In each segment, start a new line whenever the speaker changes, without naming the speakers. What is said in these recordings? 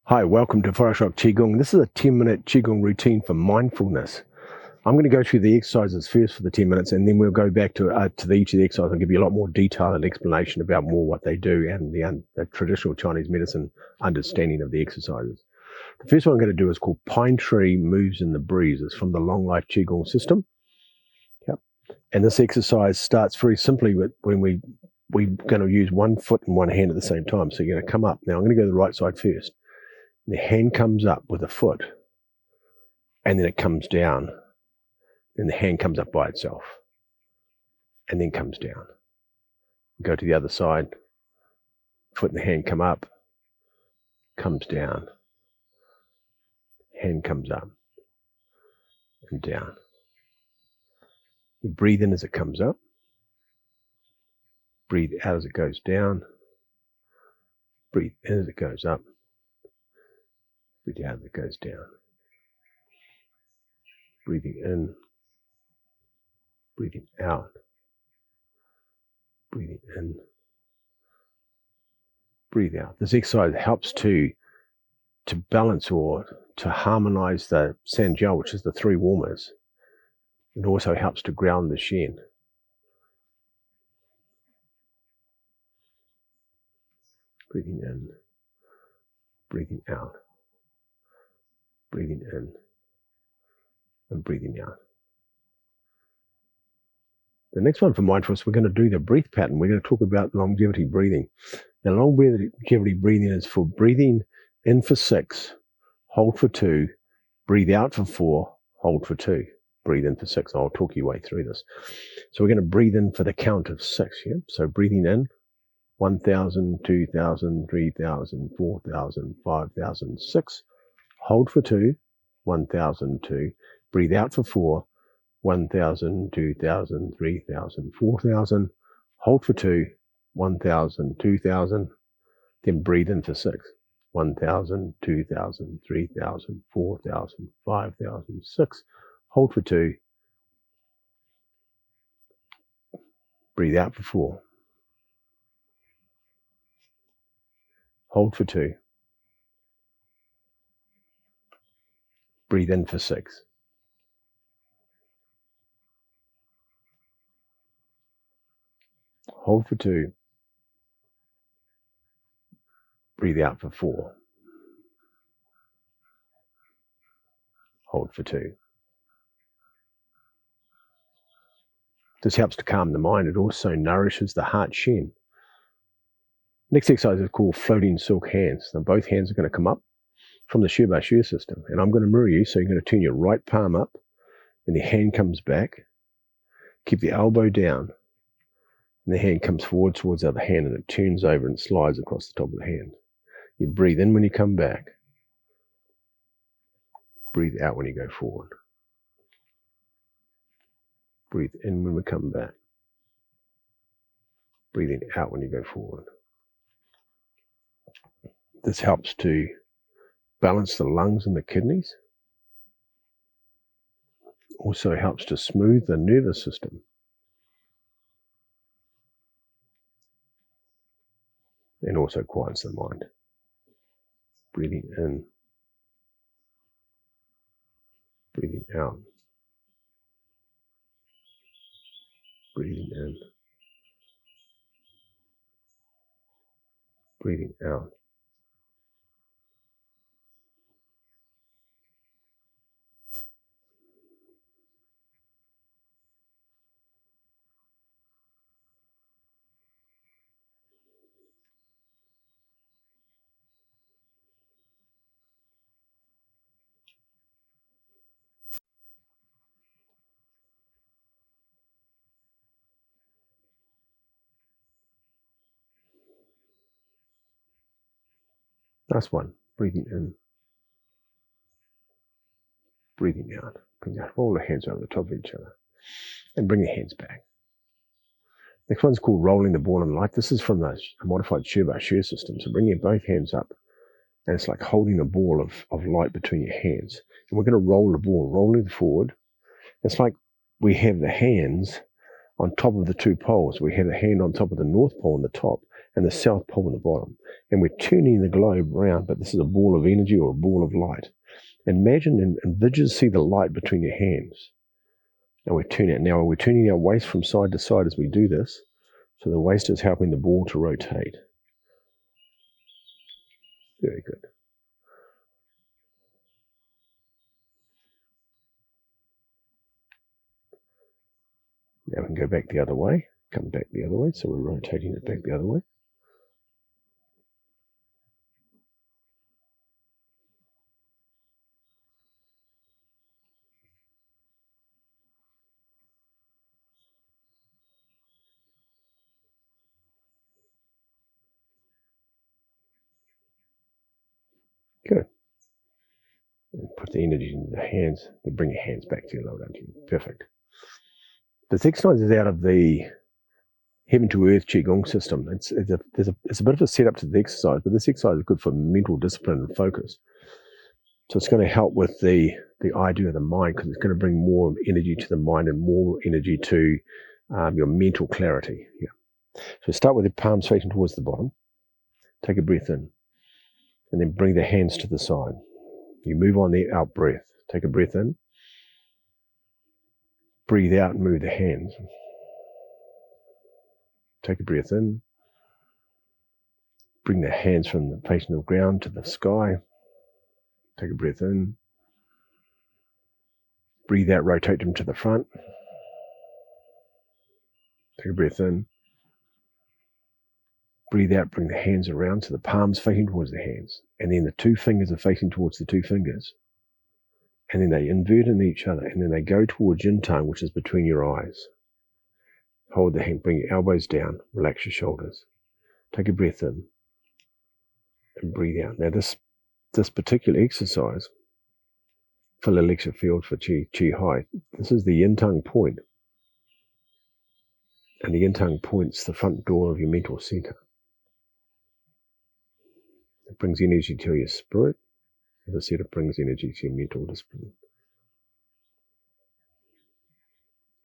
Hi, welcome to Forest Rock Qigong. This is a 10-minute Qigong routine for mindfulness. I'm going to go through the exercises first for the 10 minutes, and then we'll go back to each of the exercises and give you a lot more detail and explanation about more what they do and the traditional Chinese medicine understanding of the exercises. The first one I'm going to do is called Pine Tree Moves in the Breeze. It's from the Long Life Qigong system. Yep. And this exercise starts very simply with when we're going to use one foot and one hand at the same time. So you're going to come up. Now I'm going to go to the right side first. The hand comes up with the foot, and then it comes down. Then the hand comes up by itself, and then comes down. Go to the other side. Foot and the hand come up, comes down. Hand comes up and down. You breathe in as it comes up. Breathe out as it goes down. Breathe in as it goes up. Breathe out as it goes down. Breathing in. Breathing out. Breathing in. Breathe out. This exercise helps to balance or to harmonize the Sanjiao, which is the three warmers. It also helps to ground the Shen. Breathing in. Breathing out. Breathing in and breathing out. The next one for mindfulness, we're going to do the breath pattern. We're going to talk about longevity breathing. Now, longevity breathing is for breathing in for 6, hold for 2, breathe out for 4, hold for 2. Breathe in for 6. I'll talk you way through this. So we're going to breathe in for the count of 6. Yeah? So breathing in, 1,000, 2,000, 3,000, 4,000, 5,000, 6. Hold for 2, 1,002. Breathe out for 4, 1,000, 2,000, 3,000, 4,000. Hold for 2, 1,000, 2,000. Then breathe in for 6, 1,000, 2,000, 3,000, 4,000, 5,000, 6. Hold for 2. Breathe out for 4. Hold for 2. Breathe in for 6. Hold for 2. Breathe out for 4. Hold for 2. This helps to calm the mind. It also nourishes the Heart Shen. Next exercise is called Floating Silk Hands. Now both hands are going to come up from the Shu system. And I'm going to mirror you, so you're going to turn your right palm up, and the hand comes back. Keep the elbow down, and the hand comes forward towards the other hand, and it turns over and slides across the top of the hand. You breathe in when you come back. Breathe out when you go forward. Breathe in when we come back. Breathing out when you go forward. This helps to balance the lungs and the kidneys. Also helps to smooth the nervous system. And also quiets the mind. Breathing in. Breathing out. Breathing in. Breathing out. Last one. Breathing in. Breathing out. Roll the hands over the top of each other. And bring your hands back. Next one's called Rolling the Ball in Light. This is from the modified Shu system. So bring your both hands up. And it's like holding a ball of light between your hands. And we're going to roll the ball, rolling it forward. It's like we have the hands on top of the two poles. We have the hand on top of the North Pole on the top, and the South Pole in the bottom. And we're turning the globe around, but this is a ball of energy or a ball of light. Imagine and visually see the light between your hands. And we're turning it. Now we're turning our waist from side to side as we do this. So the waist is helping the ball to rotate. Very good. Now we can go back the other way. Come back the other way. So we're rotating it back the other way. Good. And put the energy in the hands. Then bring your hands back to your lower Dantian. Perfect. This exercise is out of the Heaven to Earth Qigong system. It's a bit of a setup to the exercise, but this exercise is good for mental discipline and focus. So it's going to help with the idea of the mind, because it's going to bring more energy to the mind and more energy to your mental clarity. Yeah. So start with the palms facing towards the bottom. Take a breath in, and then bring the hands to the side. You move on the out breath. Take a breath in. Breathe out and move the hands. Take a breath in. Bring the hands from the facing the ground to the sky. Take a breath in. Breathe out, rotate them to the front. Take a breath in. Breathe out, bring the hands around, so the palms facing towards the hands. And then the two fingers are facing towards the two fingers. And then they invert in each other, and then they go towards Yin Tang, which is between your eyes. Hold the hand, bring your elbows down, relax your shoulders. Take a breath in and breathe out. Now this particular exercise for the Elixir field for Qi High, this is the Yin Tang point. And the Yin Tang point's the front door of your mental center. It brings energy to your spirit. As I said, it brings energy to your mental discipline.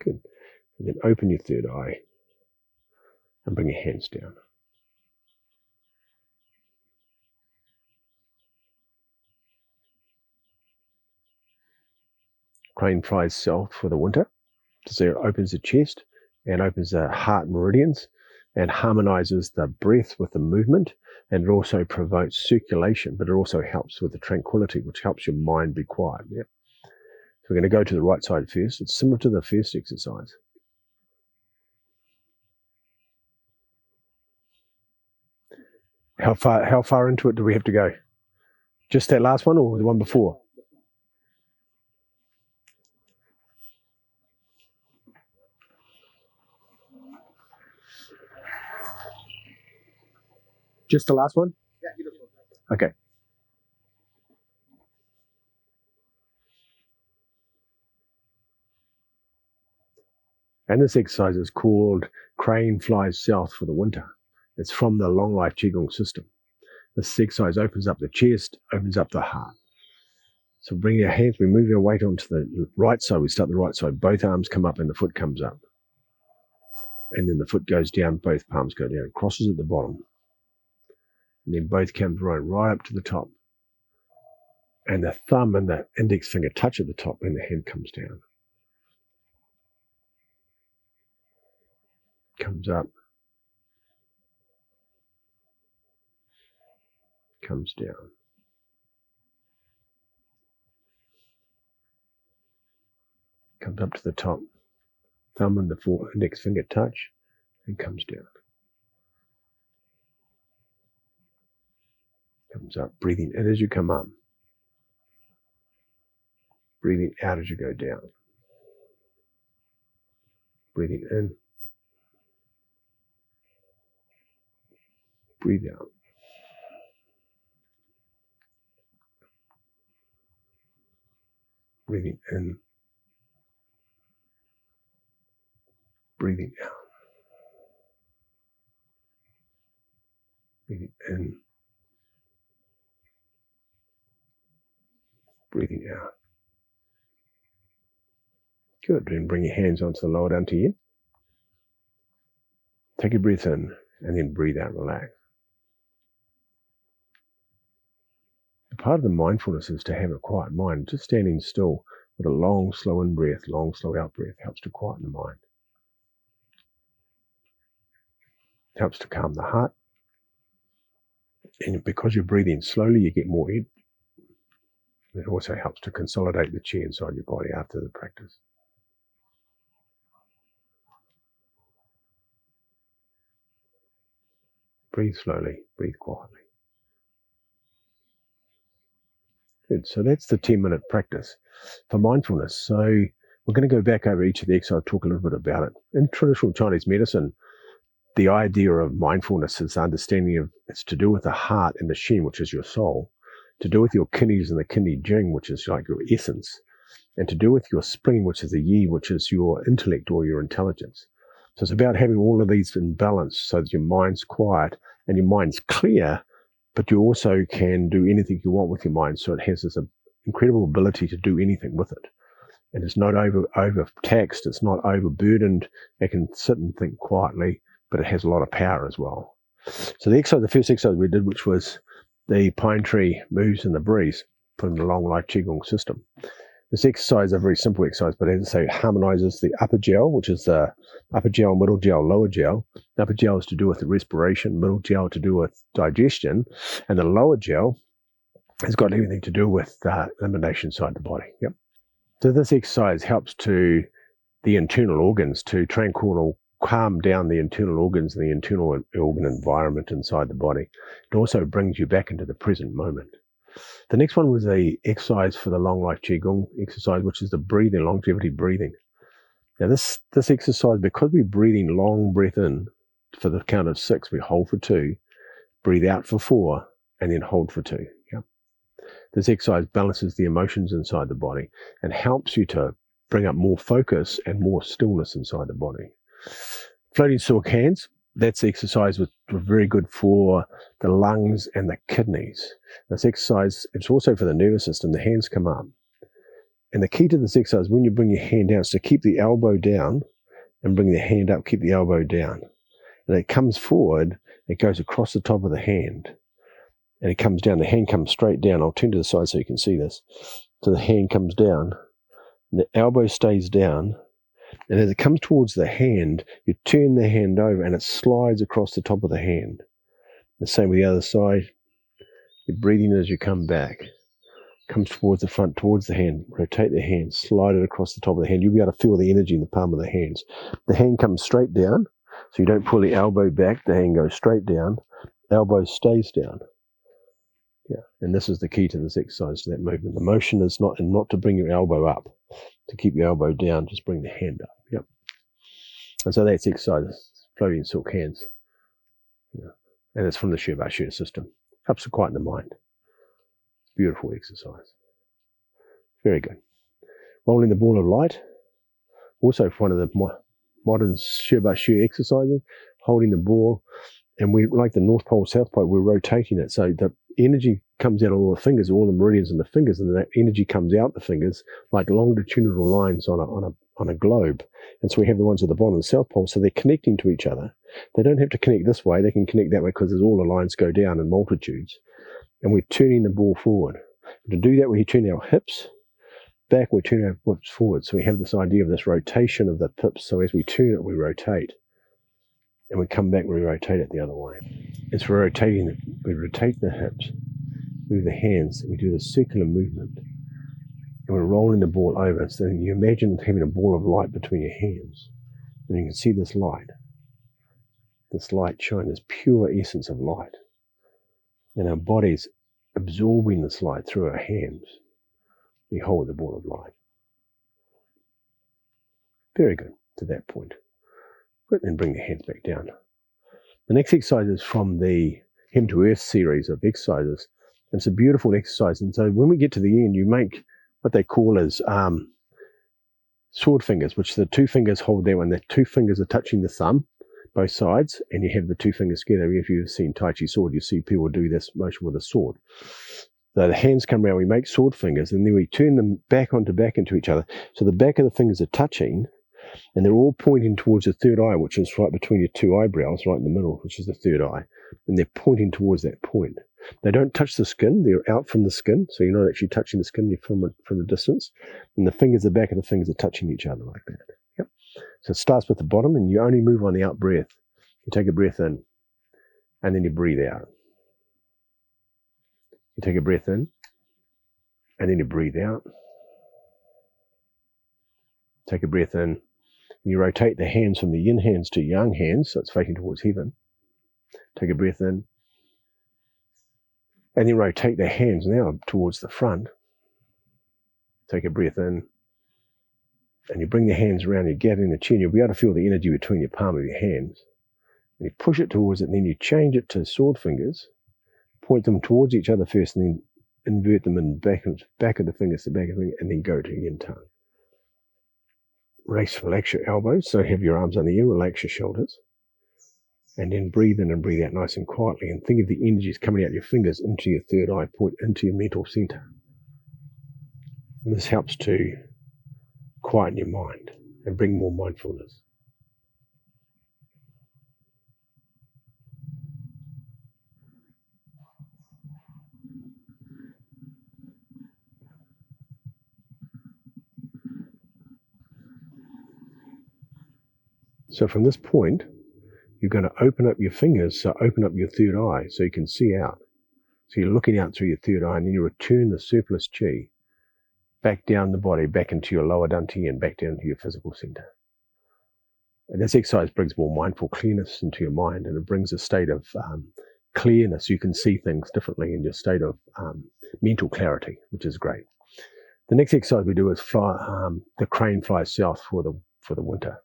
Good. And then open your third eye and bring your hands down. Crane flies south for the winter. So it opens the chest and opens the heart meridians and harmonizes the breath with the movement, and it also promotes circulation, but it also helps with the tranquility, which helps your mind be quiet. Yeah. So we're going to go to the right side first. It's similar to the first exercise. How far into it do we have to go? Just that last one or the one before? Just the last one? Yeah, beautiful. Okay. And this exercise is called Crane Flies South for the Winter. It's from the Long Life Qigong system. This exercise opens up the chest, opens up the heart. So bring your hands, we move your weight onto the right side. We start the right side. Both arms come up and the foot comes up. And then the foot goes down, both palms go down. It crosses at the bottom. And then both comes right up to the top. And the thumb and the index finger touch at the top and the hand comes down. Comes up. Comes down. Comes up to the top. Thumb and the index finger touch and comes down. Comes up. Breathing in as you come up. Breathing out as you go down. Breathing in. Breathe out. Breathing in. Breathing out. Breathing in. Breathing out. Good. Then bring your hands onto the lower Dantian. Take a breath in and then breathe out, relax. Part of the mindfulness is to have a quiet mind. Just standing still with a long, slow in-breath, long, slow out-breath helps to quieten the mind. It helps to calm the heart. And because you're breathing slowly, you get more in. It also helps to consolidate the chi inside your body after the practice. Breathe slowly, breathe quietly. Good. So that's the 10-minute practice for mindfulness. So we're going to go back over each of the exercises, talk a little bit about it. In traditional Chinese medicine, the idea of mindfulness is understanding of it's to do with the heart and the Shen, which is your soul, to do with your kidneys and the kidney Jing, which is like your essence, and to do with your spleen, which is the Yi, which is your intellect or your intelligence. So it's about having all of these in balance so that your mind's quiet and your mind's clear, but you also can do anything you want with your mind. So it has this incredible ability to do anything with it. And it's not overtaxed, it's not overburdened. It can sit and think quietly, but it has a lot of power as well. So the first exercise we did, which was the pine tree moves in the breeze, from the long life Qigong system. This exercise is a very simple exercise, but as I say, it harmonizes the upper gel, which is the upper gel, middle gel, lower gel. The upper gel is to do with the respiration, middle gel to do with digestion, and the lower gel has got everything to do with elimination inside the body. Yep. So this exercise helps to the internal organs to calm down the internal organs and the internal organ environment inside the body. It also brings you back into the present moment. The next one was the exercise for the long life Qigong exercise, which is the breathing, longevity breathing. Now this exercise, because we're breathing long breath in for the count of 6, we hold for 2, breathe out for 4, and then hold for 2. Yep. This exercise balances the emotions inside the body and helps you to bring up more focus and more stillness inside the body. Floating silk hands, that's the exercise was very good for the lungs and the kidneys. This exercise, it's also for the nervous system. The hands come up. And the key to this exercise, when you bring your hand down, is to keep the elbow down and bring the hand up, keep the elbow down. And it comes forward, it goes across the top of the hand. And it comes down, the hand comes straight down. I'll turn to the side so you can see this. So the hand comes down, and the elbow stays down. And as it comes towards the hand, you turn the hand over and it slides across the top of the hand. The same with the other side. You're breathing as you come back. Comes towards the front, towards the hand. Rotate the hand, slide it across the top of the hand. You'll be able to feel the energy in the palm of the hands. The hand comes straight down, so you don't pull the elbow back. The hand goes straight down. The elbow stays down. Yeah, and this is the key to this exercise, to that movement. The motion is not to bring your elbow up. To keep your elbow down, just bring the hand up. Yep. And so that's exercise, floating silk hands. Yeah. And it's from the Shir system. Helps to quieten the mind. Beautiful exercise. Very good. Rolling the ball of light. Also one of the modern Shir exercises. Holding the ball. And we, like the North Pole, South Pole, we're rotating it. So the energy comes out of all the fingers, all the meridians in the fingers, and that energy comes out the fingers like longitudinal lines on a globe. And so we have the ones at the bottom of the South Pole, so they're connecting to each other. They don't have to connect this way, they can connect that way because all the lines go down in multitudes. And we're turning the ball forward. And to do that, we turn our hips back, we turn our hips forward. So we have this idea of this rotation of the hips. So as we turn it, we rotate. And we come back, we rotate it the other way. As we're rotating, we rotate the hips, move the hands, we do the circular movement. And we're rolling the ball over. So you imagine having a ball of light between your hands. And you can see this light shine, this pure essence of light. And our body's absorbing this light through our hands. We hold the ball of light. Very good to that point. And bring the hands back down. The next exercise is from the Hem to Earth series of exercises. It's a beautiful exercise. And so when we get to the end, you make what they call as sword fingers, which the 2 fingers hold there when the 2 fingers are touching the thumb, both sides, and you have the 2 fingers together. If you've seen Tai Chi sword, you see people do this motion with a sword. So the hands come around, we make sword fingers, and then we turn them back into each other. So the back of the fingers are touching, And they're all pointing towards the third eye, which is right between your two eyebrows, right in the middle, which is the third eye. And they're pointing towards that point. They don't touch the skin. They're out from the skin. So you're not actually touching the skin. You're from a distance. And the fingers, the back of the fingers are touching each other like that. Yep. So it starts with the bottom, and you only move on the out breath. You take a breath in, and then you breathe out. You take a breath in, and then you breathe out. Take a breath in, and you rotate the hands from the yin hands to yang hands, so it's facing towards heaven. Take a breath in, and then rotate the hands now towards the front. Take a breath in, and you bring the hands around, you gather in the chin, you'll be able to feel the energy between your palm of your hands. And you push it towards it, and then you change it to sword fingers, point them towards each other first, and then invert them in back of the fingers to back of the finger, and then go to yin Tang. Relax your elbows, so have your arms under you, relax your shoulders. And then breathe in and breathe out nice and quietly, and think of the energies coming out your fingers into your third eye point, into your mental center. And this helps to quieten your mind and bring more mindfulness. So from this point, you're going to open up your fingers, so open up your third eye so you can see out. So you're looking out through your third eye, and then you return the surplus chi back down the body, back into your lower Dantian, back down to your physical center. And this exercise brings more mindful clearness into your mind, and it brings a state of clearness. You can see things differently in your state of mental clarity, which is great. The next exercise we do is fly. The crane flies south for the winter.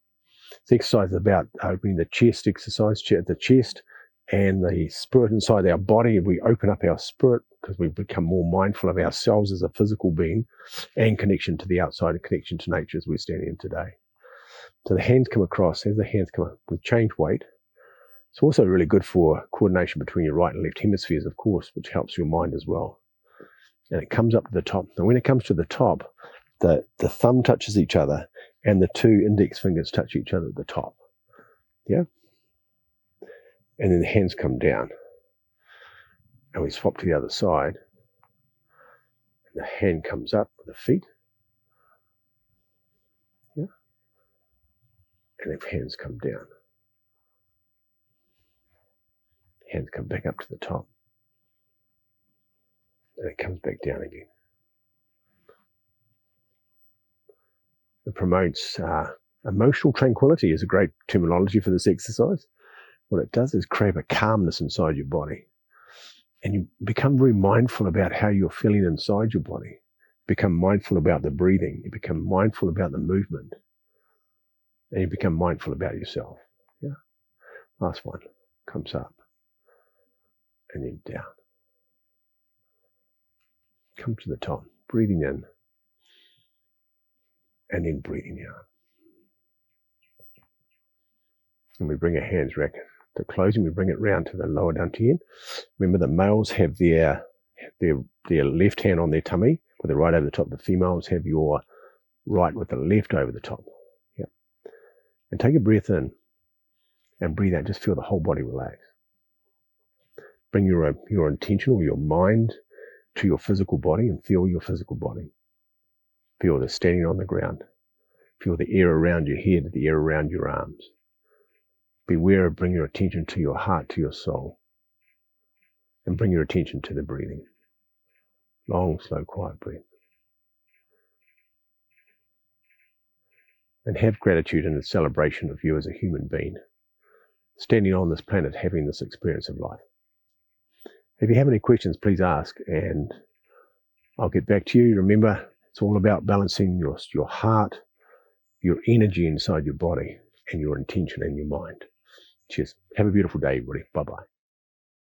This exercise is about opening the chest exercise, the chest and the spirit inside our body. We open up our spirit because we become more mindful of ourselves as a physical being and connection to the outside and connection to nature as we're standing in today. So the hands come across. As the hands come up, we change weight. It's also really good for coordination between your right and left hemispheres, of course, which helps your mind as well. And it comes up to the top. And when it comes to the top, the thumb touches each other and the two index fingers touch each other at the top. Yeah? And then the hands come down. And we swap to the other side. And the hand comes up with the feet. Yeah? And the hands come down. Hands come back up to the top. And it comes back down again. It promotes emotional tranquility is a great terminology for this exercise. What it does is create a calmness inside your body. And you become very mindful about how you're feeling inside your body. Become mindful about the breathing. You become mindful about the movement. And you become mindful about yourself. Yeah. Last one. Comes up. And then down. Come to the top. Breathing in. And then breathing out. And we bring our hands back to closing. We bring it round to the lower Dantian. Remember the males have their left hand on their tummy with the right over the top. The females have your right with the left over the top. Yep. And take a breath in and breathe out. Just feel the whole body relax. Bring your intention or your mind to your physical body and feel your physical body. Feel the standing on the ground. Feel the air around your head, the air around your arms. Beware of bring your attention to your heart, to your soul. And bring your attention to the breathing. Long, slow, quiet breath. And have gratitude and a celebration of you as a human being. Standing on this planet, having this experience of life. If you have any questions, please ask and I'll get back to you. Remember, it's all about balancing your heart, your energy inside your body, and your intention in your mind. Cheers. Have a beautiful day, everybody. Bye-bye.